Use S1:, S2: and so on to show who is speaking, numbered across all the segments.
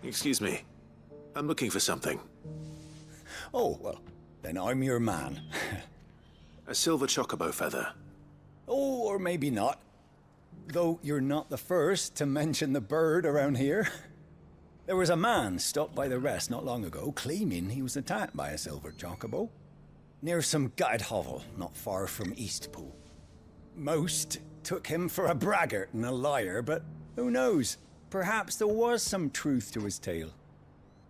S1: Excuse me. I'm looking for something.
S2: Oh, well, then I'm your man.
S1: A silver chocobo feather.
S2: Oh, or maybe not. Though you're not the first to mention the bird around here. There was a man stopped by the rest not long ago, claiming he was attacked by a silver chocobo. Near some gutted hovel, not far from Eastpool. Most took him for a braggart and a liar, but who knows? Perhaps there was some truth to his tale.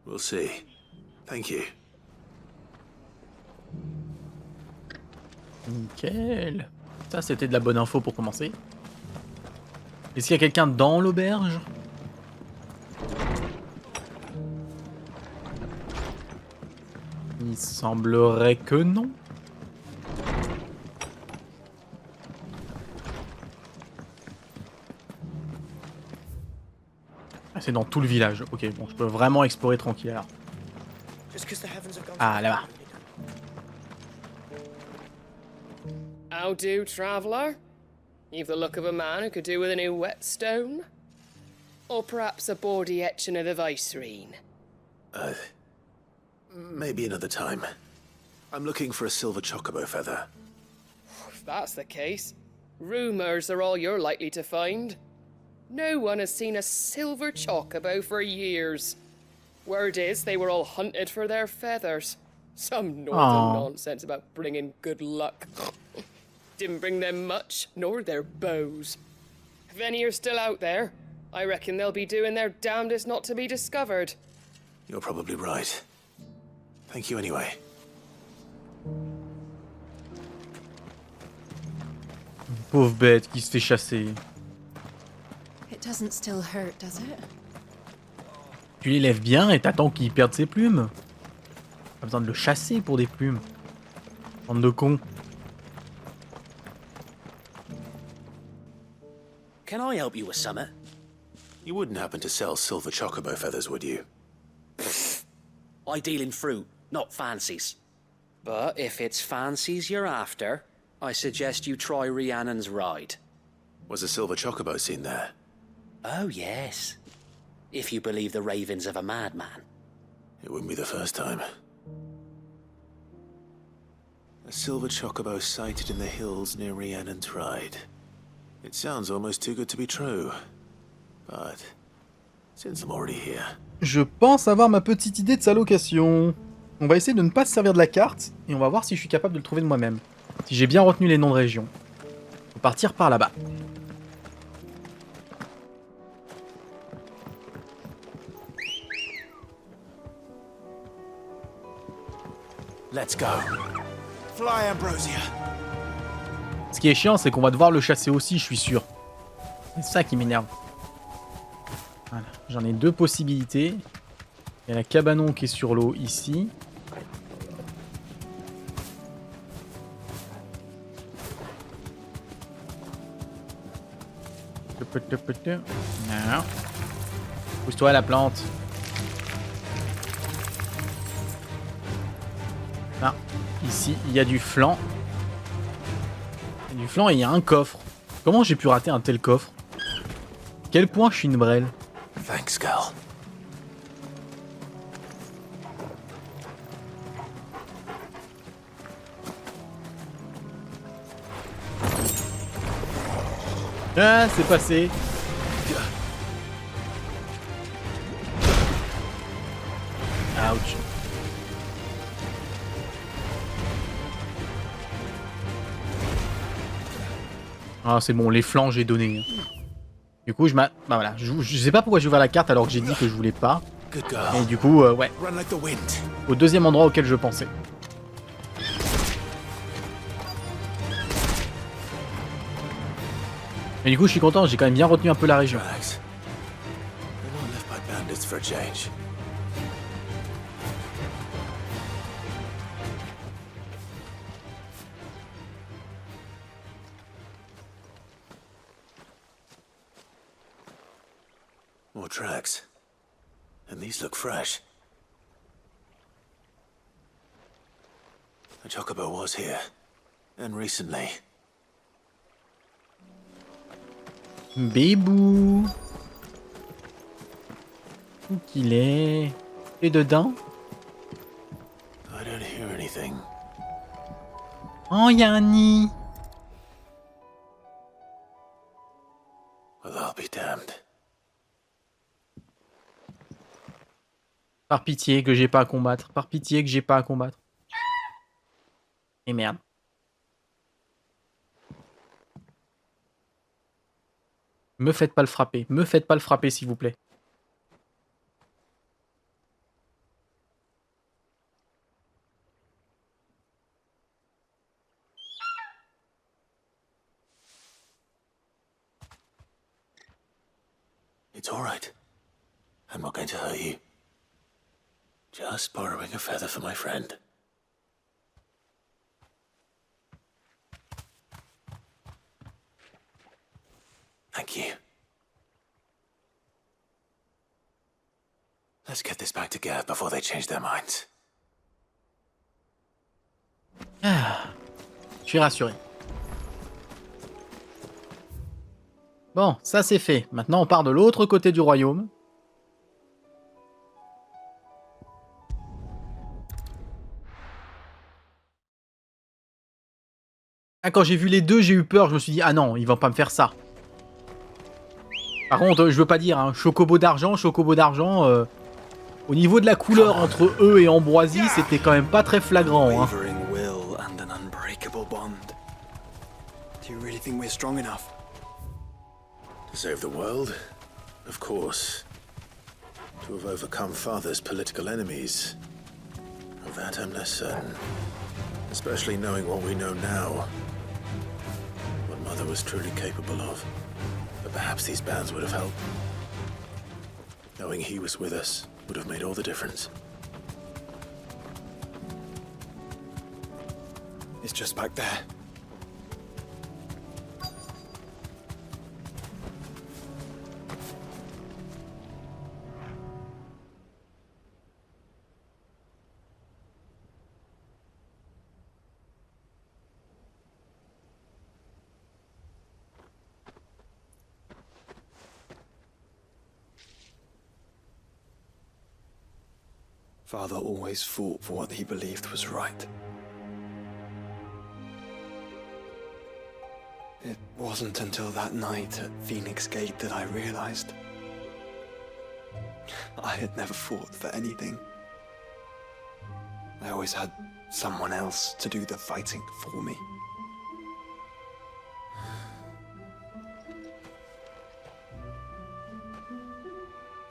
S1: We'll see. Thank you.
S3: Nickel. Ça, c'était de la bonne info pour commencer. Est-ce qu'il y a quelqu'un dans l'auberge? Il semblerait que non. Ah, c'est dans tout le village. Ok, bon, je peux vraiment explorer tranquille alors. Ah, là-bas.
S4: How do, traveller? You've the look of a man who could do with a new whetstone. Or perhaps a bawdy etching of the Vicerine.
S1: Maybe another time. I'm looking for a silver chocobo feather.
S4: If that's the case, rumours are all you're likely to find. No one has seen a silver chocobo for years. Word is they were all hunted for their feathers. Some northern nonsense about bringing good luck. Didn't bring them much, nor their bows. If any are still out there, I reckon they'll be doing their damnedest not to be discovered.
S1: You're probably right. Thank you anyway.
S3: Pauvre bête qui se fait chasser.
S5: It doesn't still hurt, does it?
S3: Tu l'élèves bien et t'attends qu'il perde ses plumes. Pas besoin de le chasser pour des plumes. Bande de cons.
S6: Can I help you with something?
S1: You wouldn't happen to sell silver chocobo feathers, would you?
S6: I deal in fruit, not fancies. But if it's fancies you're after, I suggest you try Rhiannon's ride.
S1: Was a silver chocobo seen there?
S6: Oh, yes. If you believe the ravings of a madman.
S1: It wouldn't be the first time. A silver chocobo sighted in the hills near Rhiannon's Ride. It sounds almost too good to be true. But since I'm already here...
S3: Je pense avoir ma petite idée de sa location. On va essayer de ne pas se servir de la carte et on va voir si je suis capable de le trouver de moi-même. Si j'ai bien retenu les noms de régions. On va partir par là-bas.
S1: Let's go. Fly, Ambrosia.
S3: Ce qui est chiant, c'est qu'on va devoir le chasser aussi, je suis sûr. C'est ça qui m'énerve. Voilà, j'en ai deux possibilités. Il y a la cabanon qui est sur l'eau ici. Non. Pousse-toi la plante. Ah, ici, il y a du flanc. Il y a du flanc et il y a un coffre. Comment j'ai pu rater un tel coffre? Quel point je suis une brêle.
S1: Thanks, girl.
S3: Ah, c'est passé. Ouch. Ah, c'est bon, les flancs j'ai donné. Du coup, bah voilà, je sais pas pourquoi j'ai ouvert la carte alors que j'ai dit que je voulais pas. Et du coup, ouais. Au deuxième endroit auquel je pensais. Mais du coup, je suis content, j'ai quand même bien retenu un peu la région.
S1: More tracks. And these look fresh. A chocobo was here. And recently.
S3: Bébou. Où qu'il est? Et dedans?
S1: I don't hear anything.
S3: Oh, il y a un nid.
S1: Well, I'll be damned.
S3: Par pitié que j'ai pas à combattre. Par pitié que j'ai pas à combattre. Et merde. Me faites pas le frapper. Me faites pas le frapper, s'il vous plaît.
S1: It's all right. I'm not going to hurt you. Just borrowing a feather for my friend. Thank you. Let's get this back to Gav before they change their minds.
S3: Ah, je suis rassuré. Bon, ça c'est fait. Maintenant on part de l'autre côté du royaume. Ah, quand j'ai vu les deux, j'ai eu peur. Je me suis dit, ah non, ils vont pas me faire ça. Par contre, je veux pas dire, hein, chocobo d'argent, au niveau de la couleur entre eux et Ambroisie, c'était quand même pas très flagrant. Hein.
S7: Wavering will and an unbreakable bond. Do you really think we're strong enough?
S1: To save the world? Of course. To have overcome Father's political enemies? Of that I'm less certain. Especially knowing what we know now. What Mother was truly capable of. But perhaps these bands would have helped. Knowing he was with us would have made all the difference.
S7: It's just back there. Father always fought for what he believed was right. It wasn't until that night at Phoenix Gate that I realized I had never fought for anything. I always had someone else to do the fighting for me.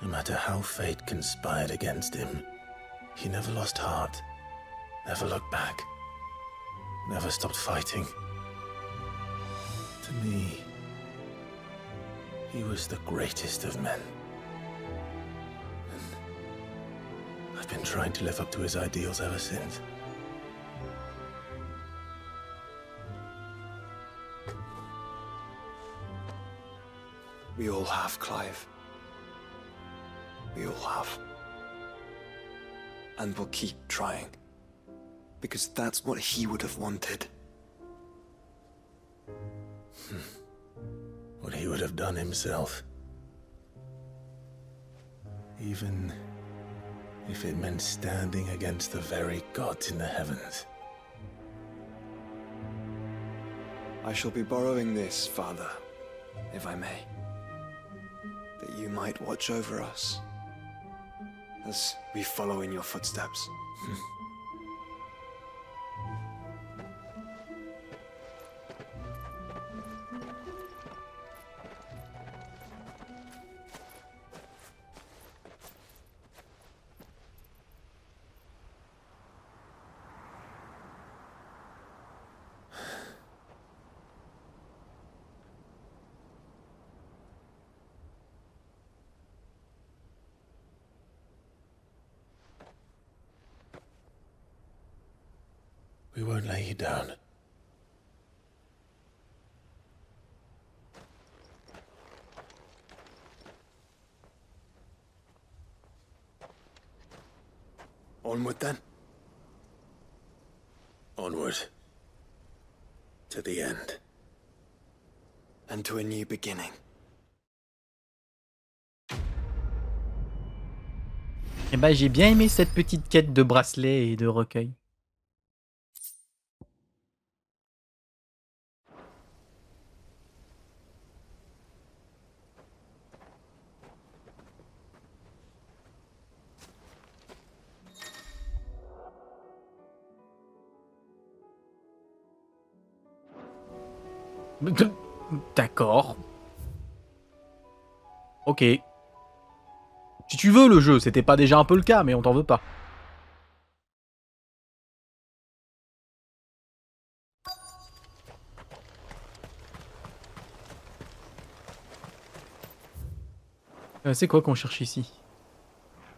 S1: No matter how fate conspired against him, he never lost heart, never looked back, never stopped fighting. To me, he was the greatest of men. And I've been trying to live up to his ideals ever since.
S7: We all have, Clive. We all have. And we'll keep trying. Because that's what he would have wanted.
S1: What he would have done himself. Even if it meant standing against the very gods in the heavens.
S7: I shall be borrowing this, Father, if I may. That you might watch over us. As we follow in your footsteps.
S1: We won't lay you down.
S7: Onward then.
S1: Onward. To the end.
S7: And to a new beginning.
S3: Eh ben, j'ai bien aimé cette petite quête de bracelet et de recueil. D'accord. Ok. Si tu veux le jeu, c'était pas déjà un peu le cas, mais on t'en veut pas. C'est quoi qu'on cherche ici?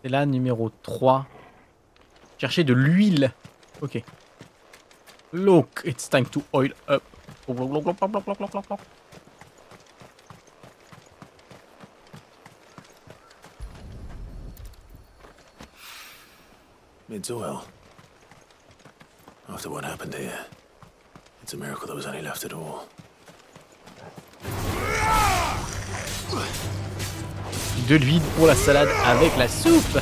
S3: C'est là, numéro 3. Chercher de l'huile. Ok. Look, it's time to oil up.
S1: It's oil. After what happened here, it's a miracle there was any left at all.
S3: De l'huile pour la salade avec la soupe.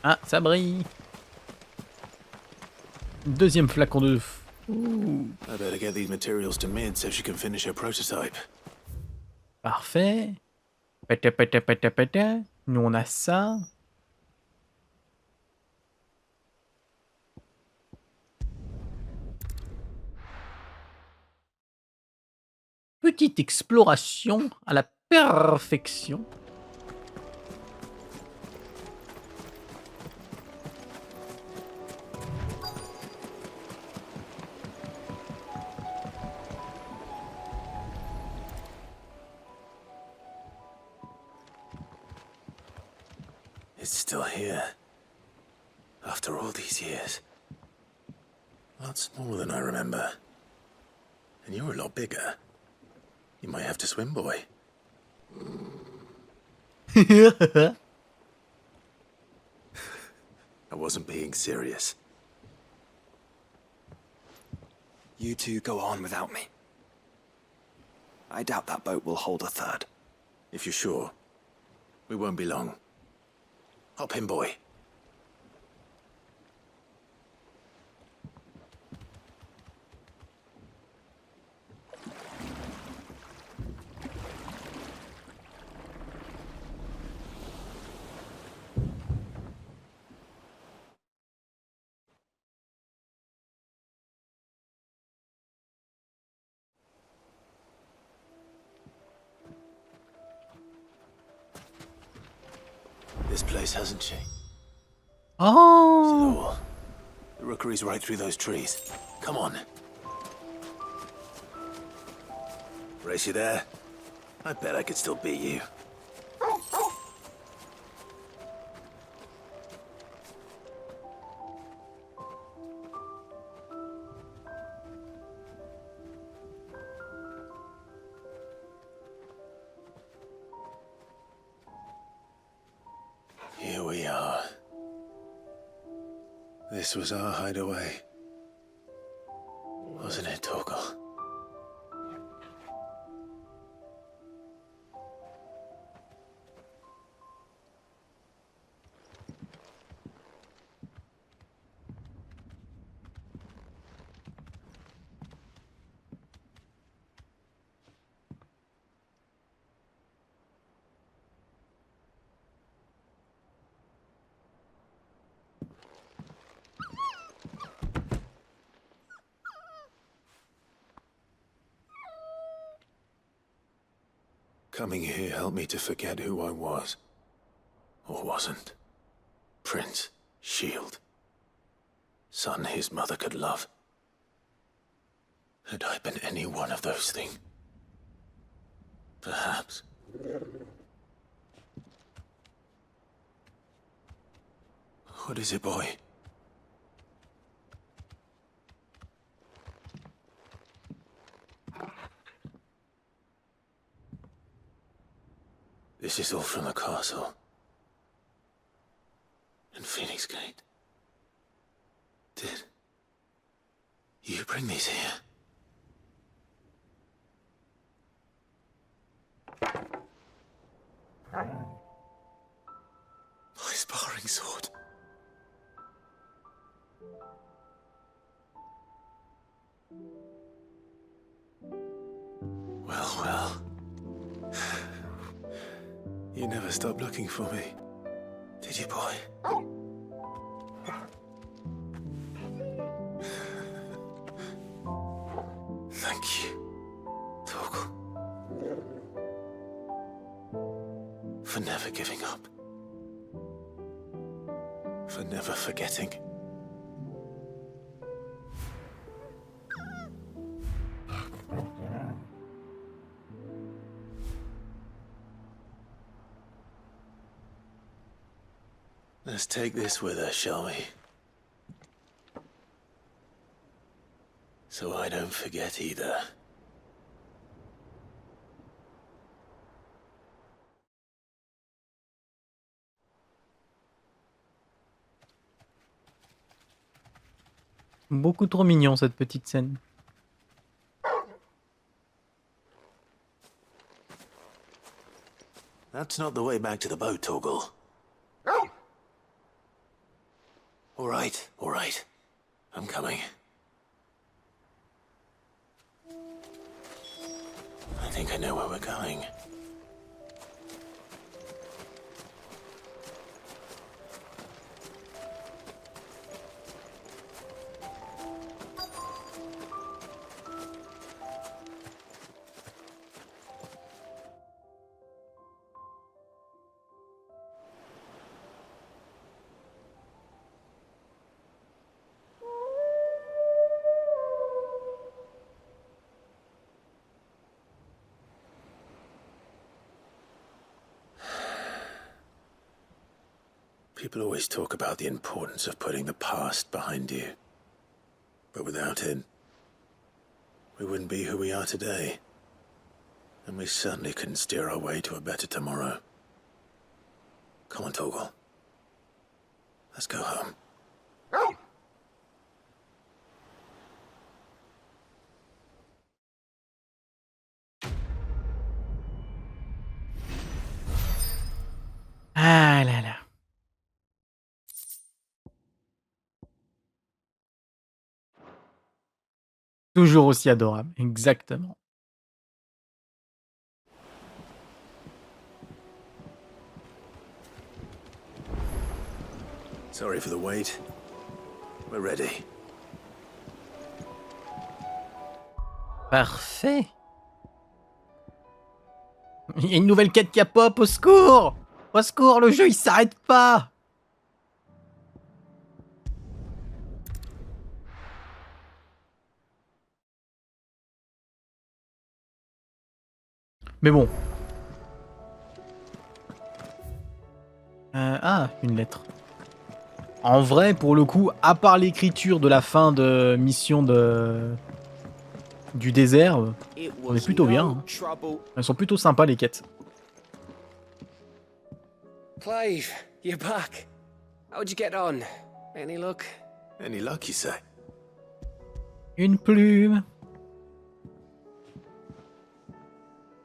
S3: Ah, ça brille. Deuxième flacon de...
S1: I better get these materials to Mid so she can finish her prototype.
S3: Parfait. Pata, pata, pata, pata. Nous, on a ça. Petite exploration à la perfection.
S1: It's still here. After all these years. A lot smaller than I remember. And you're a lot bigger. You might have to swim, boy. I wasn't being serious.
S7: You two go on without me. I doubt that boat will hold a third.
S1: If you're sure, we won't be long. Hop in, boy. This place hasn't changed
S3: Oh!
S1: at all. The rookery's right through those trees. Come on. Race you there? I bet I could still beat you. Here we are. This was our hideaway. Wasn't it, Torgal? Coming here helped me to forget who I was. Or wasn't. Prince, shield. Son his mother could love. Had I been any one of those things? Perhaps. What is it, boy? This is all from the castle. And Phoenix Gate. Did you bring these here? My sparring sword. Well, well. You never stopped looking for me, did you, boy? Thank you, Torgal, for never giving up, for never forgetting. Let's take this with us, shall we? So I don't forget either.
S3: Beaucoup trop mignon cette petite scène.
S1: That's not the way back to the boat, Torgal. All right. I'm coming. I think I know where we're going. People always talk about the importance of putting the past behind you. But without it, we wouldn't be who we are today. And we certainly couldn't steer our way to a better tomorrow. Come on, Torgal. Let's go home.
S3: Ah là là. Toujours aussi adorable, exactement.
S1: Sorry for the wait. We're ready.
S3: Parfait. Il y a une nouvelle quête qui a pop, au secours! Au secours, le jeu il s'arrête pas! Mais bon. Une lettre. En vrai, pour le coup, à part l'écriture de la fin de mission du désert, on est plutôt bien. Hein. Elles sont plutôt sympas, les quêtes.
S6: Clive, you're back. How'd you get on? Any luck?
S1: Any luck, you say?
S3: Une plume.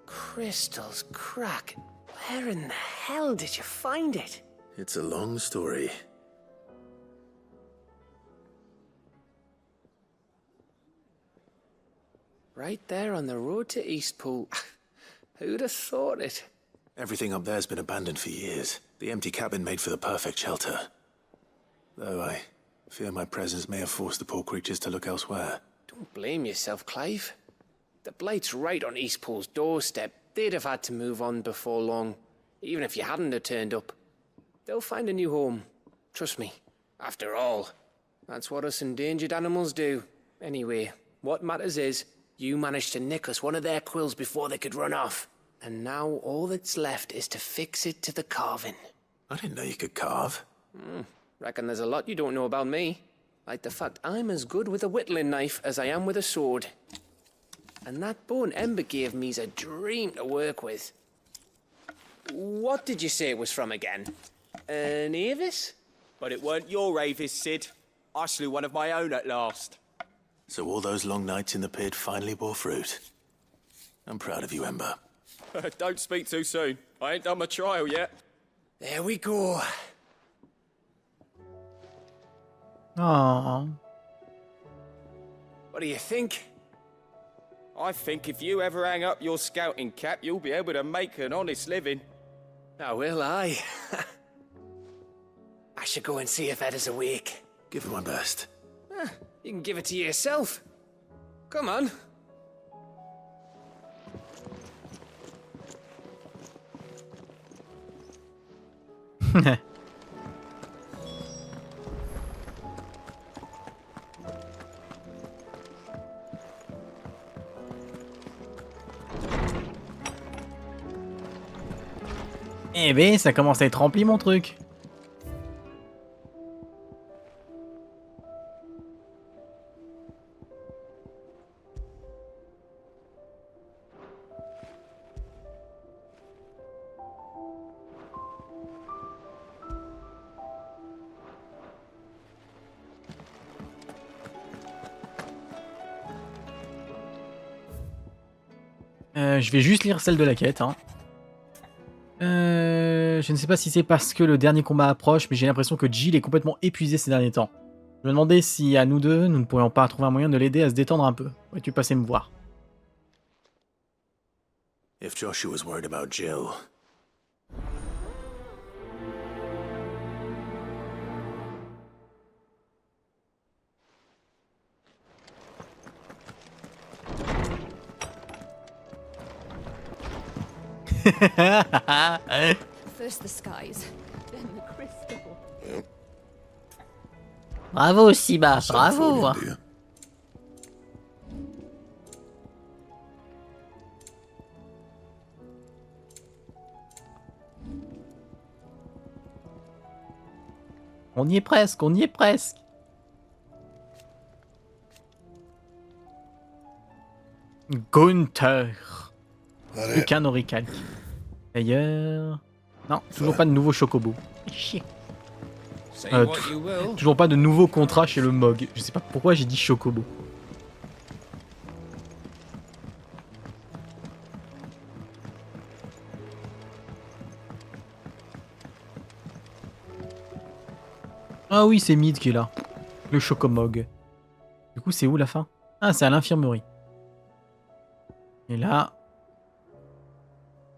S6: Crystal's crack. Where in the hell did you find it?
S1: It's a long story.
S6: Right there on the road to Eastpool. Who'd have thought it?
S1: Everything up there's been abandoned for years. The empty cabin made for the perfect shelter. Though I fear my presence may have forced the poor creatures to look elsewhere.
S6: Don't blame yourself, Clive. The Blight's right on Eastpool's doorstep. They'd have had to move on before long, even if you hadn't have turned up. They'll find a new home. Trust me. After all, that's what us endangered animals do. Anyway, what matters is, you managed to nick us one of their quills before they could run off. And now all that's left is to fix it to the carving.
S1: I didn't know you could carve.
S6: Reckon there's a lot you don't know about me. Like the fact I'm as good with a whittling knife as I am with a sword. And that bone Ember gave me's a dream to work with. What did you say it was from again? An Avis?
S8: But it weren't your Avis, Sid. I slew one of my own at last.
S1: So all those long nights in the pit finally bore fruit. I'm proud of you, Ember.
S8: Don't speak too soon. I ain't done my trial yet.
S6: There we go.
S3: Oh.
S6: What do you think?
S8: I think if you ever hang up your scouting cap, you'll be able to make an honest living.
S6: Oh, will I? I should go and see if Ed is awake.
S1: Give it my best.
S6: You can give it to yourself. Come on.
S3: Eh ben, ça commence à être rempli mon truc. Je vais juste lire celle de la quête. Hein. Je ne sais pas si c'est parce que le dernier combat approche, mais j'ai l'impression que Jill est complètement épuisé ces derniers temps. Je me demandais si, à nous deux, nous ne pourrions pas trouver un moyen de l'aider à se détendre un peu. Pourrais-tu passer me voir?
S1: If Joshua's worried about Jill...
S5: First the skies, then the crystal.
S3: Bravo, Siba, bravo. On y est presque, on y est presque. Gunther. Plus qu'un oricalque. D'ailleurs... Non, toujours pas de nouveau chocobo. Chier. Toujours pas de nouveau contrat chez le MOG. Je sais pas pourquoi j'ai dit chocobo. Ah oui, c'est Mid qui est là. Le chocomog. Du coup, c'est où la fin? Ah, c'est à l'infirmerie. Et là...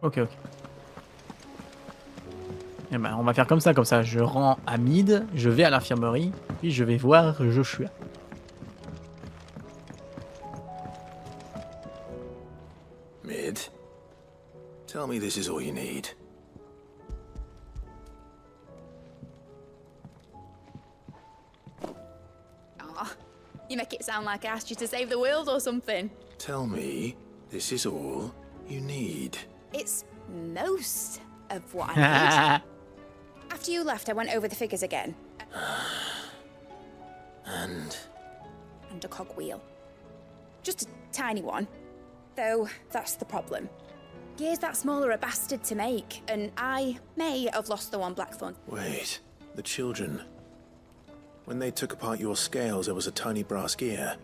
S3: Ok, ok. Eh ben, on va faire comme ça. Je rends à Mid, je vais à l'infirmerie, puis je vais voir Joshua.
S1: Mid, tell me this is all you need.
S9: Aw, you make it sound like I asked you to save the world or something.
S1: Tell me this is all you need.
S9: It's most of what I need.
S10: After you left, I went over the figures again.
S1: And
S10: A cogwheel. Just a tiny one. Though, that's the problem. Gears that small are a bastard to make, and I may have lost the one Blackthorn.
S1: wait, the children. When they took apart your scales, there was a tiny brass gear.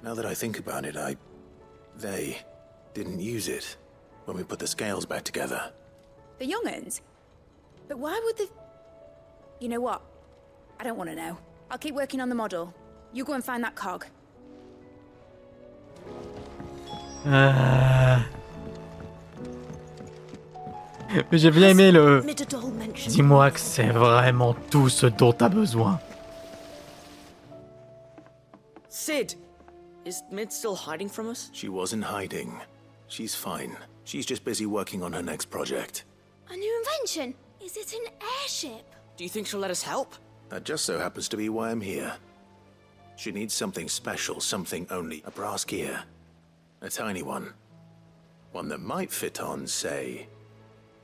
S1: Now that I think about it, they didn't use it when we put the scales back together.
S10: The young'uns? But why would the... You know what? I don't want to know. I'll keep working on the model. You go and find that cog.
S3: J'ai bien aimé le... Dis-moi que c'est vraiment tout ce dont t'as besoin.
S11: Sid! Is Mid still hiding from us?
S1: She wasn't hiding. She's fine. She's just busy working on her next project.
S9: A new invention? Is it an airship?
S11: Do you think she'll let us help?
S1: That just so happens to be why I'm here. She needs something special, something only a brass gear. A tiny one. One that might fit on, say,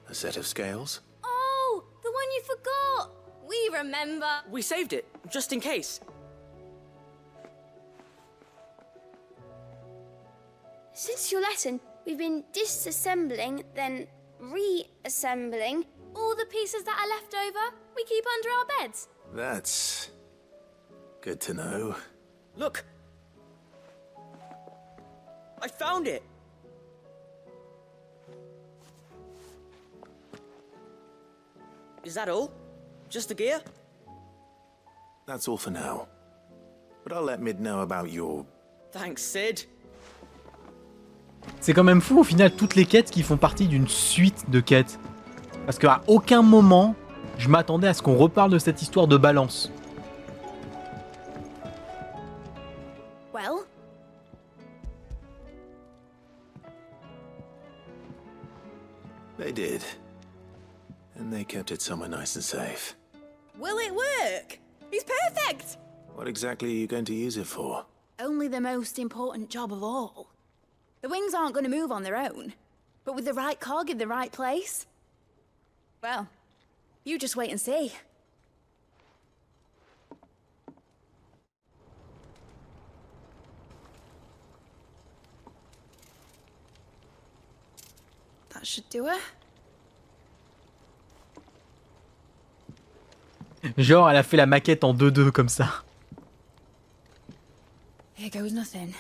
S1: a set of scales?
S9: Oh, the one you forgot! We remember.
S11: We saved it, just in case.
S9: Since your lesson,
S12: We've been disassembling, then reassembling. All the pieces that are left over, we keep under our beds.
S1: That's good to know.
S11: Look! I found it! Is that all? Just the gear?
S1: That's all for now. But I'll let Mid know about your...
S11: Thanks, Sid.
S3: C'est quand même fou au final toutes les quêtes qui font partie d'une suite de quêtes. Parce qu'à aucun moment, je m'attendais à ce qu'on reparle de cette histoire de balance.
S10: Well?
S1: They did. And they kept it somewhere nice and safe.
S10: Will it work? He's perfect!
S1: What exactly are you going to use it for?
S10: Only the most important job of all. The wings aren't going to move on their own. But with the right cog in the right place... Well, you just wait and see. That should do it.
S3: Genre, elle a fait la maquette en 2-2 comme ça.
S10: Here goes nothing.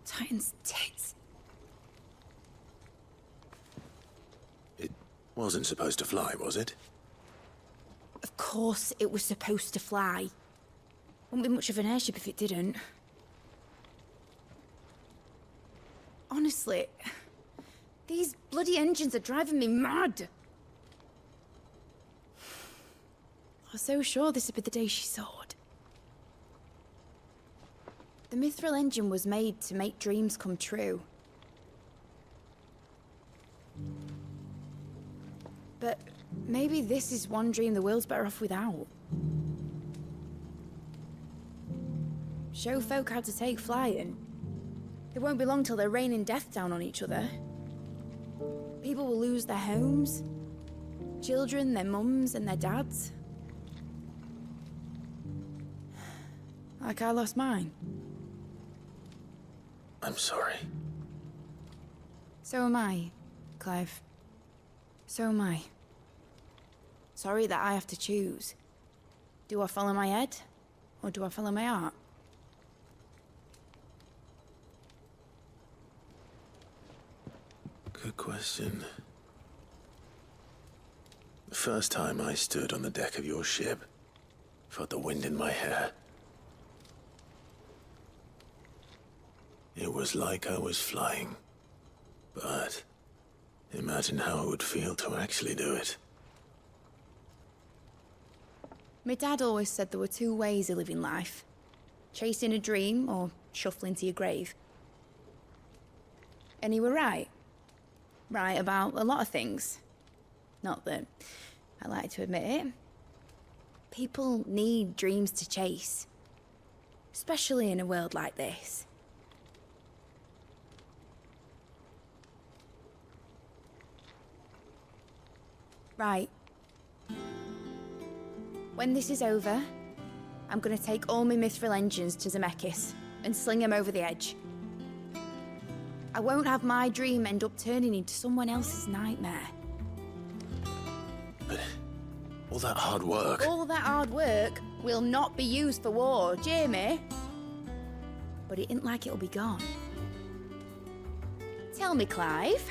S10: Titan's tits.
S1: It wasn't supposed to fly, was it?
S10: Of course it was supposed to fly. Wouldn't be much of an airship if it didn't. Honestly, these bloody engines are driving me mad. I was so sure this would be the day she soared. The mithril engine was made to make dreams come true. But maybe this is one dream the world's better off without. Show folk how to take flying. It won't be long till they're raining death down on each other. People will lose their homes. Children, their mums and their dads. Like I lost mine.
S1: I'm sorry.
S10: So am I, Clive. So am I. Sorry that I have to choose. Do I follow my head, or do I follow my heart?
S1: Good question. The first time I stood on the deck of your ship, felt the wind in my hair. It was like I was flying. But imagine how it would feel to actually do it.
S10: My dad always said there were two ways of living life. Chasing a dream or shuffling to your grave. And he were right. Right about a lot of things. Not that I like to admit it. People need dreams to chase. Especially in a world like this. Right. When this is over, I'm gonna take all my mithril engines to Zemeckis and sling them over the edge. I won't have my dream end up turning into someone else's nightmare.
S1: But all that hard work...
S10: All that hard work will not be used for war, Jamie. But it ain't like it'll be gone. Tell me, Clive,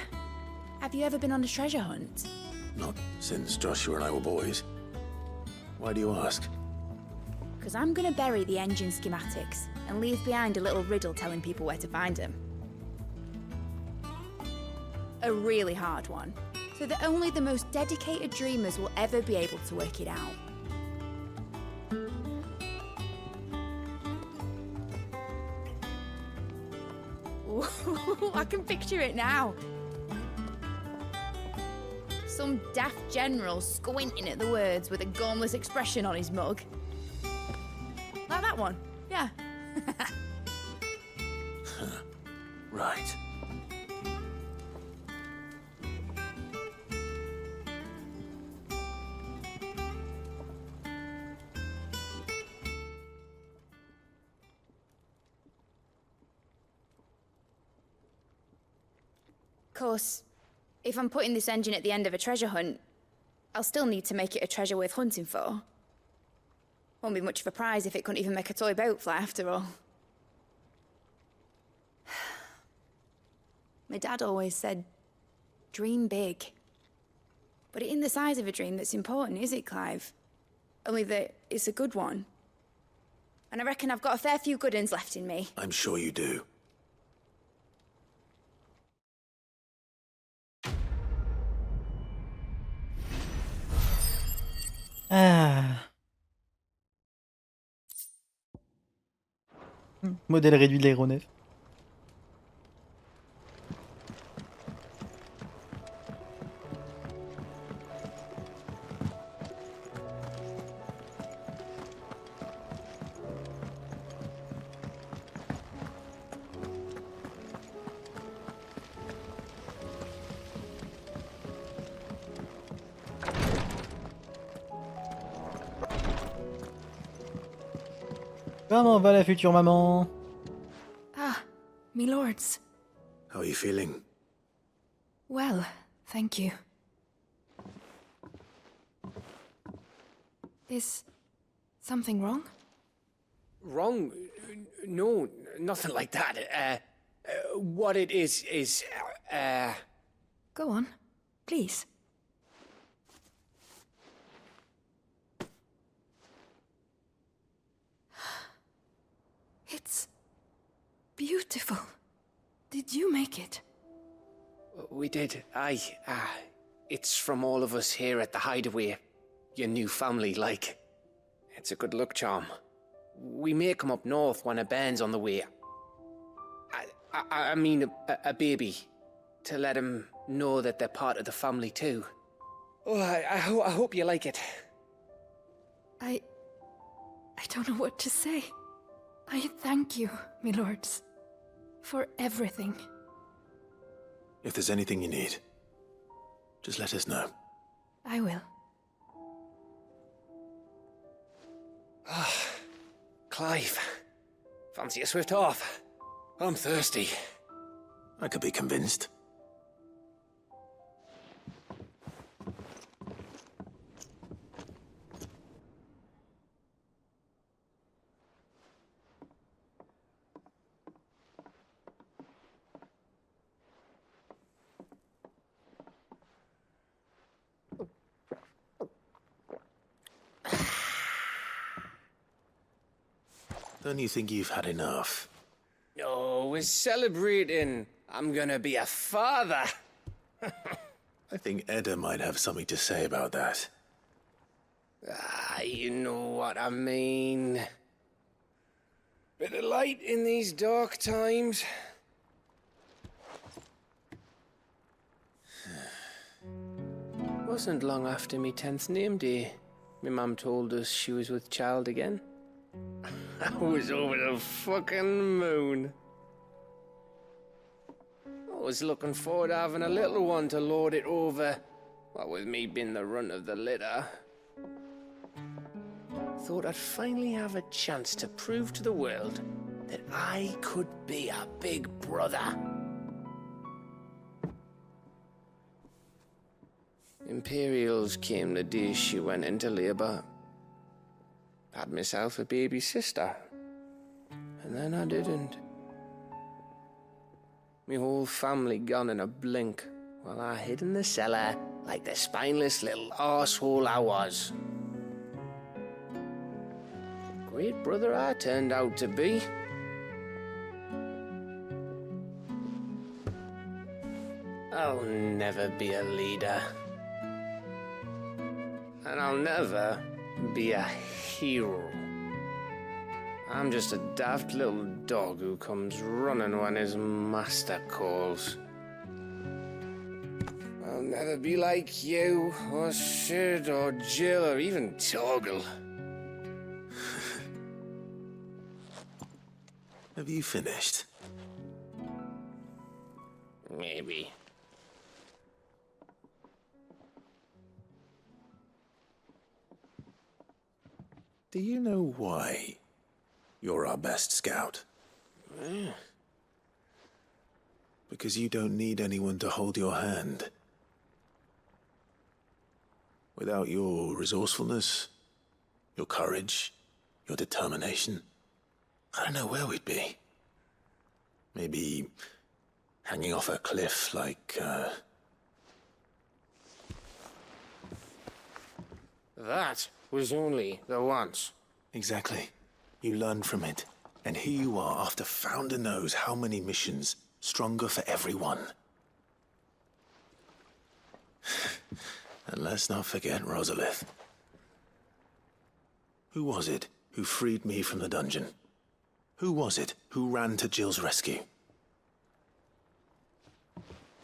S10: have you ever been on a treasure hunt?
S1: Not since Joshua and I were boys. Why do you ask?
S10: Because I'm gonna bury the engine schematics and leave behind a little riddle telling people where to find them. A really hard one, so that only the most dedicated dreamers will ever be able to work it out. Ooh, I can picture it now. Some daft general squinting at the words with a gormless expression on his mug. Like that one, yeah.
S1: Right.
S10: course, if I'm putting this engine at the end of a treasure hunt, I'll still need to make it a treasure worth hunting for. Won't be much of a prize if it couldn't even make a toy boat fly after all. My dad always said, dream big. But it ain't the size of a dream that's important, is it, Clive? Only that it's a good one. And I reckon I've got a fair few good uns left in me.
S1: I'm sure you do.
S3: Ah. Modèle réduit de l'aéronef. Comment va la future maman?
S5: Ah, me lords.
S1: How are you feeling?
S5: Well, thank you. Is something wrong?
S6: Wrong? No, nothing like that. What it is,
S5: Go on, please. It's beautiful. Did you make it?
S6: We did. Aye. It's from all of us here at the Hideaway. Your new family, like. It's a good luck charm. We may come up north when a band's on the way. I mean a baby. To let him know that they're part of the family too. Oh, I hope you like it.
S5: I don't know what to say. I thank you, my lords, for everything.
S1: If there's anything you need, just let us know.
S5: I will.
S6: Clive, fancy a swift off? I'm thirsty.
S1: I could be convinced. Don't you think you've had enough?
S6: No, we're celebrating. I'm gonna be a father.
S1: I think Edda might have something to say about that.
S6: You know what I mean. Bit of light in these dark times. Wasn't long after me 10th name day, my mum told us she was with child again. I was over the fucking moon. I was looking forward to having a little one to lord it over, what with me being the runt of the litter. Thought I'd finally have a chance to prove to the world that I could be a big brother. Imperials came the day she went into labour. Had myself a baby sister, and then I didn't. Me whole family gone in a blink, while I hid in the cellar like the spineless little arsehole I was. Great brother I turned out to be. I'll never be a leader. And I'll never be a hero. I'm just a daft little dog who comes running when his master calls. I'll never be like you, or Sid, or Jill, or even Torgal.
S1: Have you finished?
S6: Maybe.
S1: Do you know why you're our best scout? Because you don't need anyone to hold your hand. Without your resourcefulness, your courage, your determination, I don't know where we'd be. Maybe hanging off a cliff like,
S6: That was only the once.
S1: Exactly. You learn from it. And here you are after Founder knows how many missions, stronger for everyone. And let's not forget Rosalith. Who was it who freed me from the dungeon? Who was it who ran to Jill's rescue?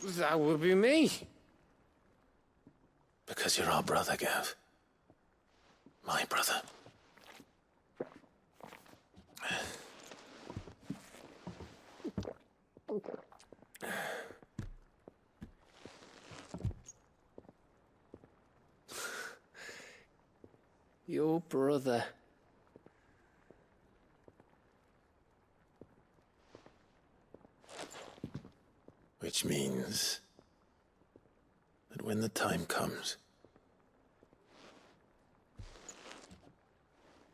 S6: That would be me.
S1: Because you're our brother, Gav. My brother.
S6: Your brother.
S1: Which means that when the time comes,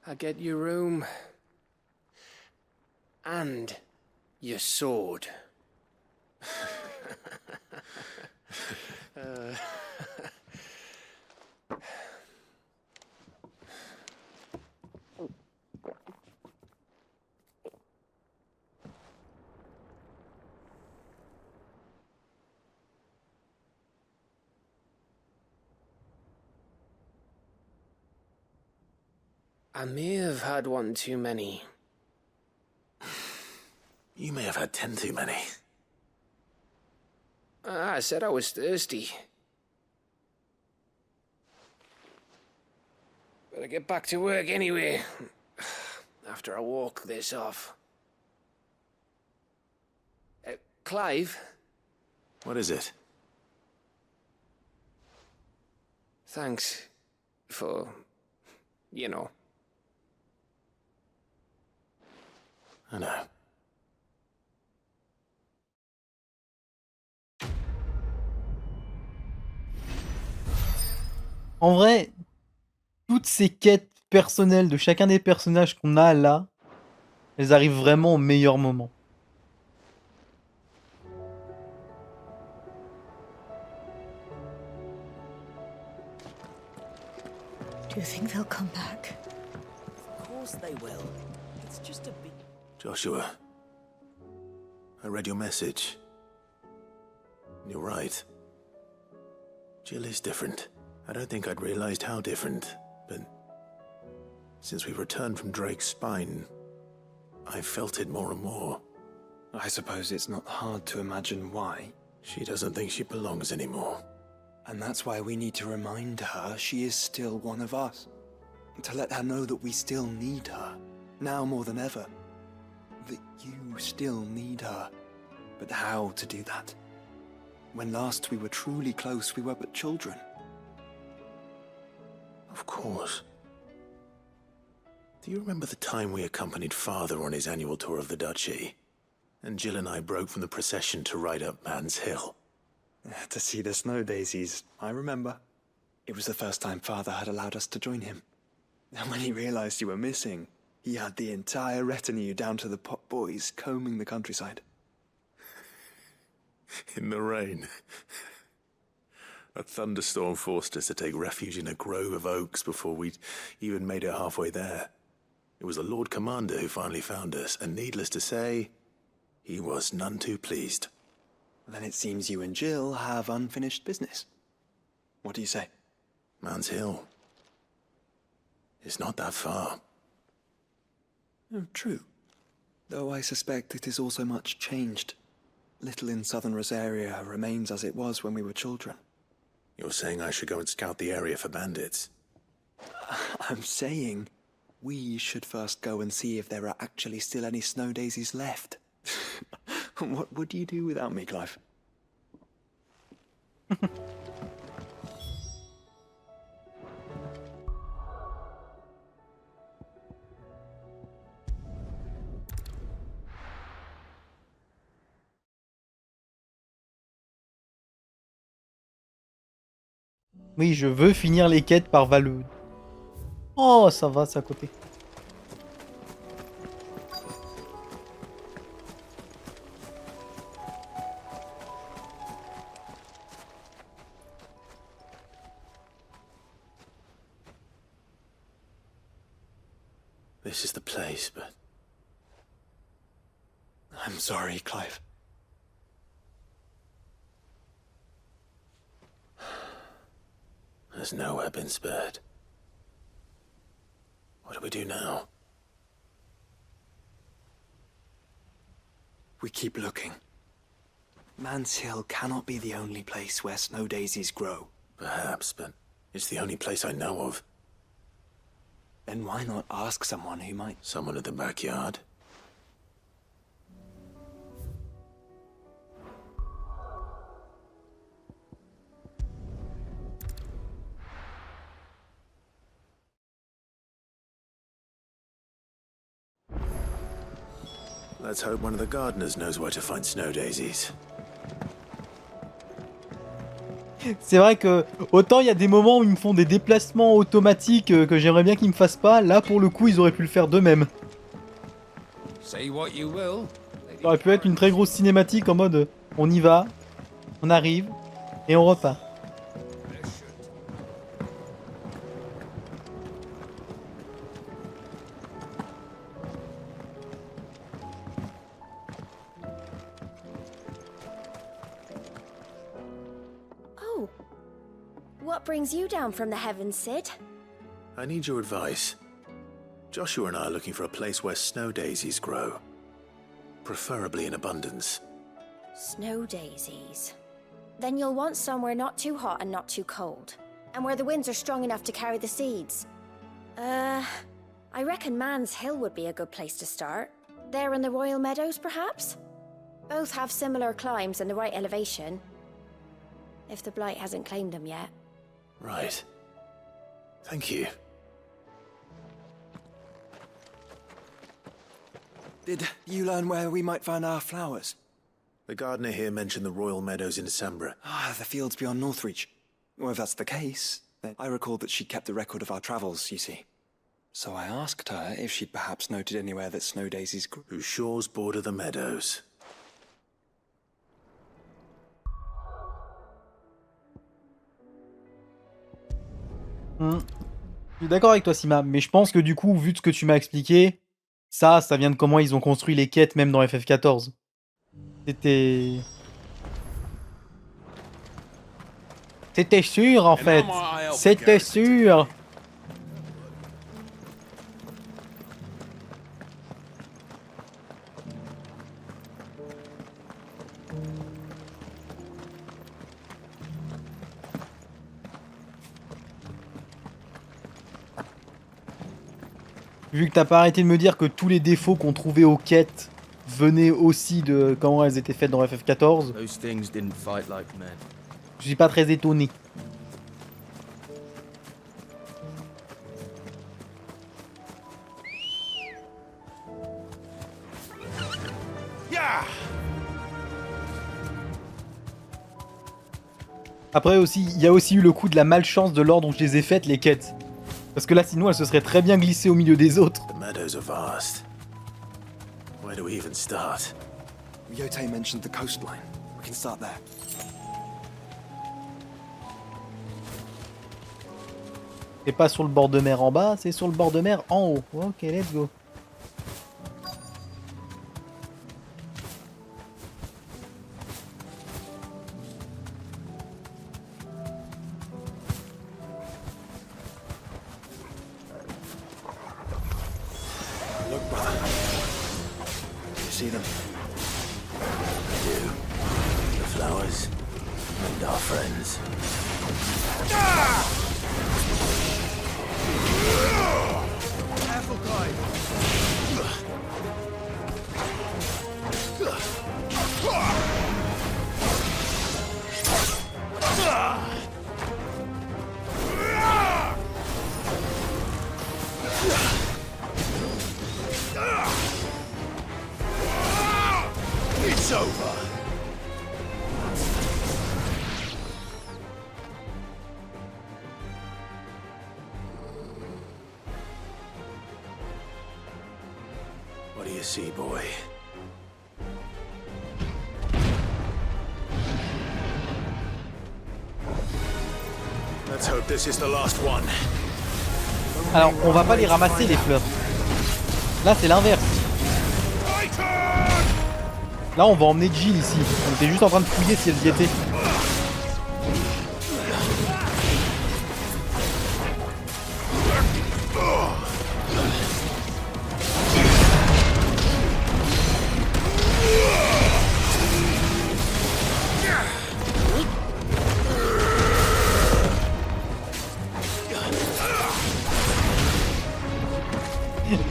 S6: I get your room. And your sword. I may have had one too many.
S1: you may have had 10 too many.
S6: I said I was thirsty. Better get back to work anyway. After I walk this off. Clive?
S1: What is it?
S6: Thanks for, you know.
S1: I know.
S3: En vrai, toutes ces quêtes personnelles de chacun des personnages qu'on a là, elles arrivent vraiment au meilleur moment.
S5: Do you think they'll come back?
S11: Of course they will. It's just a bit...
S1: Joshua, I read your message. You're right. Jill is different. I don't think I'd realized how different, but since we returned from Drake's spine, I've felt it more and more.
S7: I suppose it's not hard to imagine why.
S1: She doesn't think she belongs anymore.
S7: And that's why we need to remind her she is still one of us. To let her know that we still need her, now more than ever. That you still need her. But how to do that? When last we were truly close, we were but children.
S1: Of course. Do you remember the time we accompanied Father on his annual tour of the Duchy? And Jill and I broke from the procession to ride up Man's Hill.
S7: To see the snow daisies, I remember. It was the first time Father had allowed us to join him. And when he realized you were missing, he had the entire retinue down to the pot boys combing the countryside.
S1: In the rain. A thunderstorm forced us to take refuge in a grove of oaks before we'd even made it halfway there. It was the Lord Commander who finally found us, and needless to say, he was none too pleased.
S7: Then it seems you and Jill have unfinished business. What do you say?
S1: Man's Hill. It's not that far.
S7: Oh, true. Though I suspect it is also much changed. Little in southern Rosaria remains as it was when we were children.
S1: You're saying I should go and scout the area for bandits?
S7: I'm saying we should first go and see if there are actually still any snow daisies left. What would you do without me, Clive?
S3: Oui, je veux finir les quêtes par Valeux. Oh, ça va, c'est à côté.
S1: This is the place, but
S7: I'm sorry, Clive.
S1: there's nowhere been spared. What do we do now?
S7: We keep looking. Man's Hill cannot be the only place where snow daisies grow.
S1: Perhaps, but it's the only place I know of.
S7: Then why not ask someone who might...
S1: Someone in the backyard? Let's hope one of the gardeners knows where to find snow daisies.
S3: C'est vrai que autant il y a des moments où ils me font des déplacements automatiques que j'aimerais bien qu'ils me fassent pas, là pour le coup ils auraient pu le faire d'eux-mêmes. Ça aurait pu être une très grosse cinématique en mode on y va, on arrive et on repart.
S12: What brings you down from the heavens, Sid?
S1: I need your advice. Joshua and I are looking for a place where snow daisies grow. Preferably in abundance.
S12: Snow daisies. Then you'll want somewhere not too hot and not too cold. And where the winds are strong enough to carry the seeds. I reckon Man's Hill would be a good place to start. There in the Royal Meadows, perhaps? Both have similar climbs and the right elevation. If the Blight hasn't claimed them yet.
S1: Right. Thank you.
S7: Did you learn where we might find our flowers?
S1: The gardener here mentioned the Royal Meadows in December.
S7: Ah, the fields beyond Northreach. Well, if that's the case, then I recalled that she kept a record of our travels, you see. So I asked her if she'd perhaps noted anywhere that snow daisies grew.
S1: Whose shores border the meadows.
S3: Je suis d'accord avec toi, Sima, mais je pense que du coup, vu de ce que tu m'as expliqué, ça vient de comment ils ont construit les quêtes même dans FF14. C'était sûr en fait. C'était sûr. Vu que t'as pas arrêté de me dire que tous les défauts qu'on trouvait aux quêtes venaient aussi de comment elles étaient faites dans FF14, je suis pas très étonné. Après aussi, il y a aussi eu le coup de la malchance de l'ordre où je les ai faites, les quêtes. Parce que là, sinon, elle se serait très bien glissée au milieu des autres.
S1: The meadows are vast. Where do we even start?
S7: Yotei mentioned the coastline. We can start there.
S3: C'est pas sur le bord de mer en bas, c'est sur le bord de mer en haut. Ok, let's go.
S1: What do you see, boy? Let's hope this is the last one.
S3: Alors, on va pas les ramasser les fleurs. Là, c'est l'inverse. Là, on va emmener Jill ici. On était juste en train de fouiller si elles y étaient.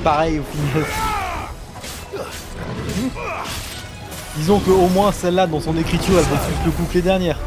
S3: Pareil au final. Disons que au moins celle-là dans son écriture elle vaut plus le coup que les dernières.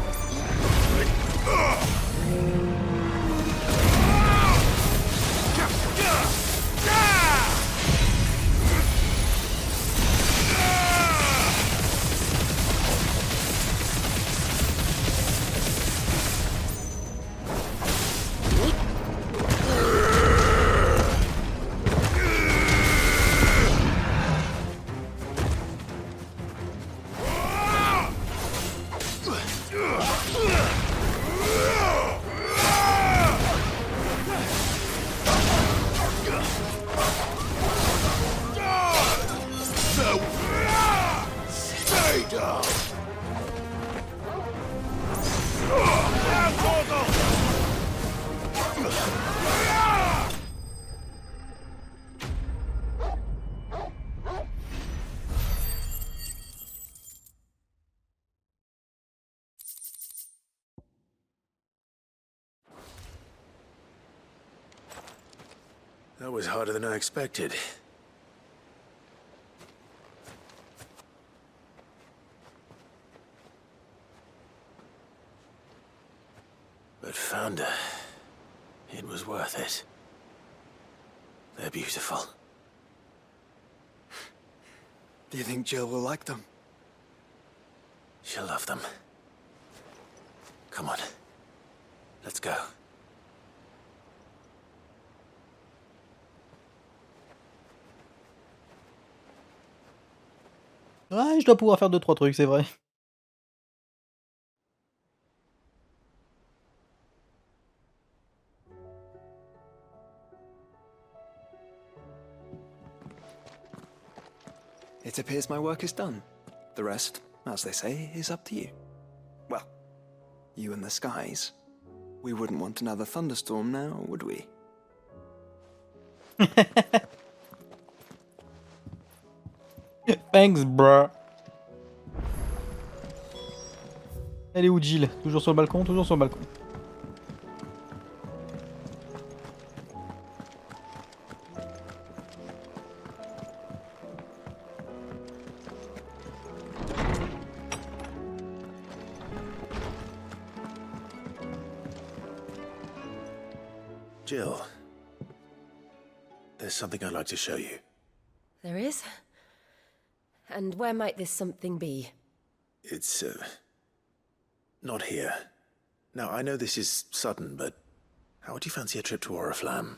S1: That was harder than I expected. But found her. It was worth it. They're beautiful.
S7: Do you think Jill will like them?
S1: She'll love them. Come on. Let's go.
S3: Ouais, je dois pouvoir faire 2-3 trucs, c'est vrai.
S7: It appears my work is done. The rest, as they say, is up to you. Well, you and the skies. We wouldn't want another thunderstorm now, would we?
S3: Thanks, bruh. Elle est où Jill? Toujours sur le balcon? Toujours sur le balcon.
S1: Jill, there's something I'd like to show you.
S13: There is? And where might this something be?
S1: It's, not here. Now, I know this is sudden, but how would you fancy a trip to Oriflamme?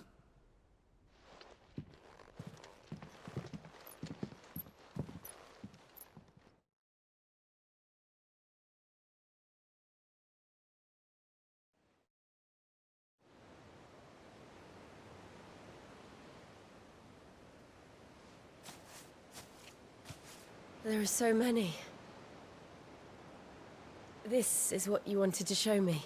S13: There are so many. This is what you wanted to show me.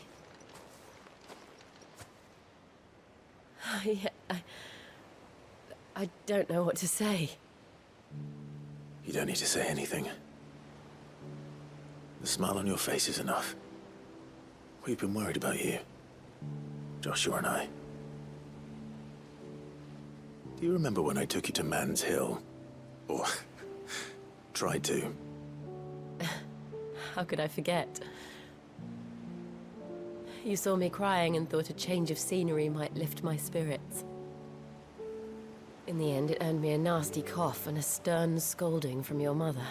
S13: I don't know what to say.
S1: You don't need to say anything. The smile on your face is enough. We've been worried about you. Joshua and I. Do you remember when I took you to Man's Hill? Or tried to?
S13: How could I forget? You saw me crying and thought a change of scenery might lift my spirits. In the end, it earned me a nasty cough and a stern scolding from your mother.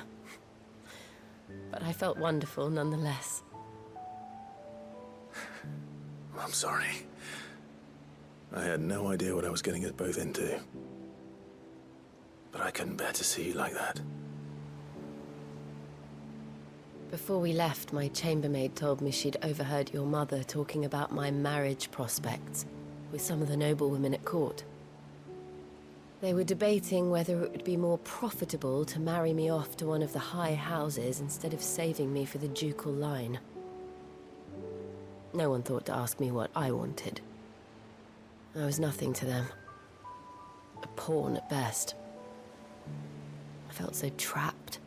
S13: But I felt wonderful nonetheless.
S1: I'm sorry. I had no idea what I was getting us both into. but I couldn't bear to see you like that.
S13: Before we left, my chambermaid told me she'd overheard your mother talking about my marriage prospects with some of the noblewomen at court. They were debating whether it would be more profitable to marry me off to one of the high houses instead of saving me for the ducal line. No one thought to ask me what I wanted. I was nothing to them. A pawn at best. I felt so trapped,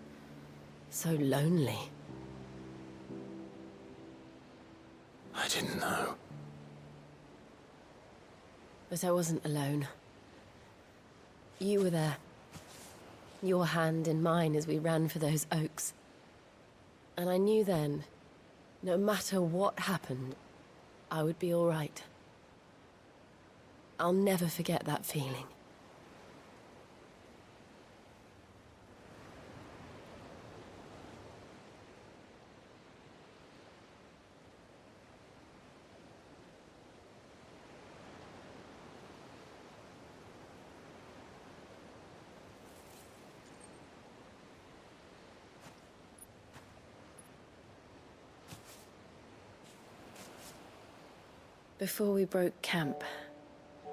S13: so lonely.
S1: I didn't know.
S13: But I wasn't alone. You were there. Your hand in mine as we ran for those oaks. And I knew then, no matter what happened, I would be all right. I'll never forget that feeling. Before we broke camp,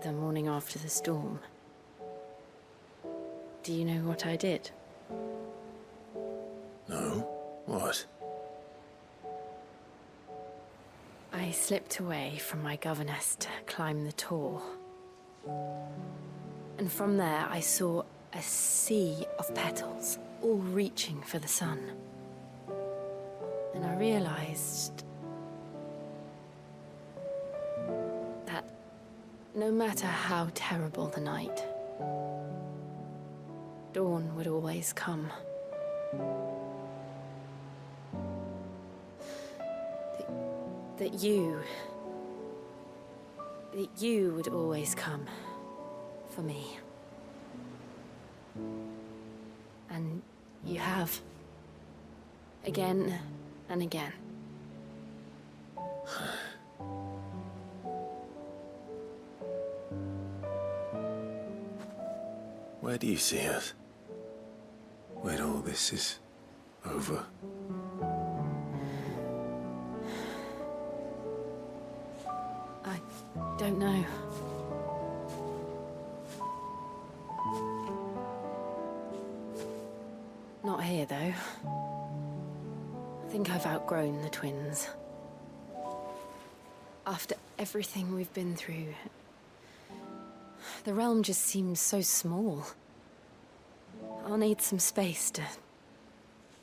S13: the morning after the storm, do you know what I did?
S1: No? What?
S13: I slipped away from my governess to climb the tor. And from there I saw a sea of petals, all reaching for the sun. And I realized that no matter how terrible the night, dawn would always come. That you would always come for me. And you have. Again and again.
S1: Where do you see us? When all this is over?
S13: I don't know. Not here, though. I think I've outgrown the twins. After everything we've been through, the realm just seems so small. I'll need some space to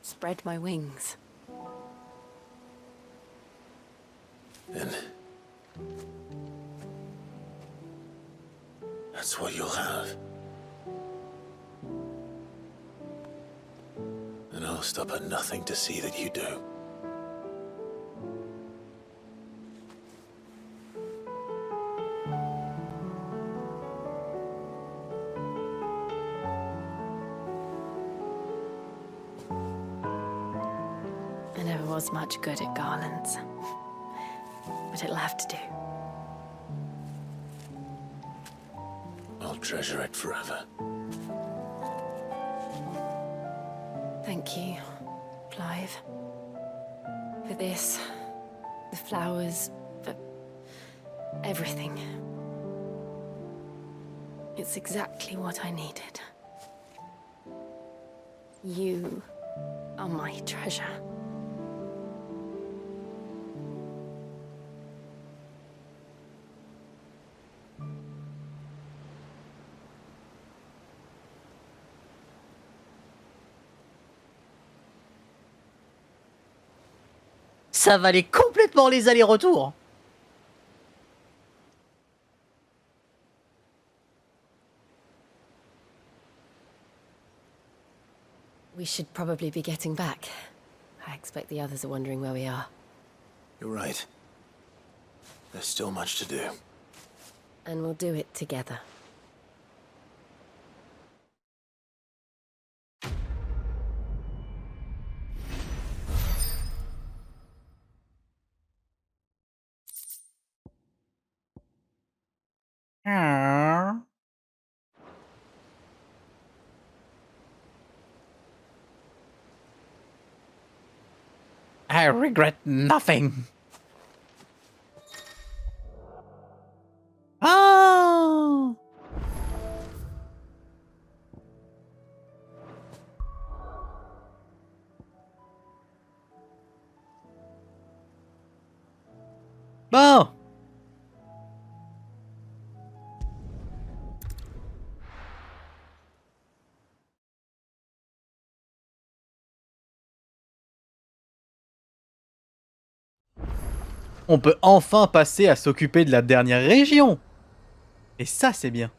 S13: spread my wings.
S1: Then that's what you'll have. And I'll stop at nothing to see that you do.
S13: I never was much good at garlands, but it'll have to do.
S1: I'll treasure it forever.
S13: Thank you, Clive. For this, the flowers, for everything. It's exactly what I needed. You are my treasure.
S3: Ça valait complètement les allers-retours.
S13: We should probably be getting back. I expect the others are wondering where we are.
S1: You're right. There's still much to do.
S13: And we'll do it together.
S3: I regret nothing. Ah! Bon. On peut enfin passer à s'occuper de la dernière région. Et ça, c'est bien.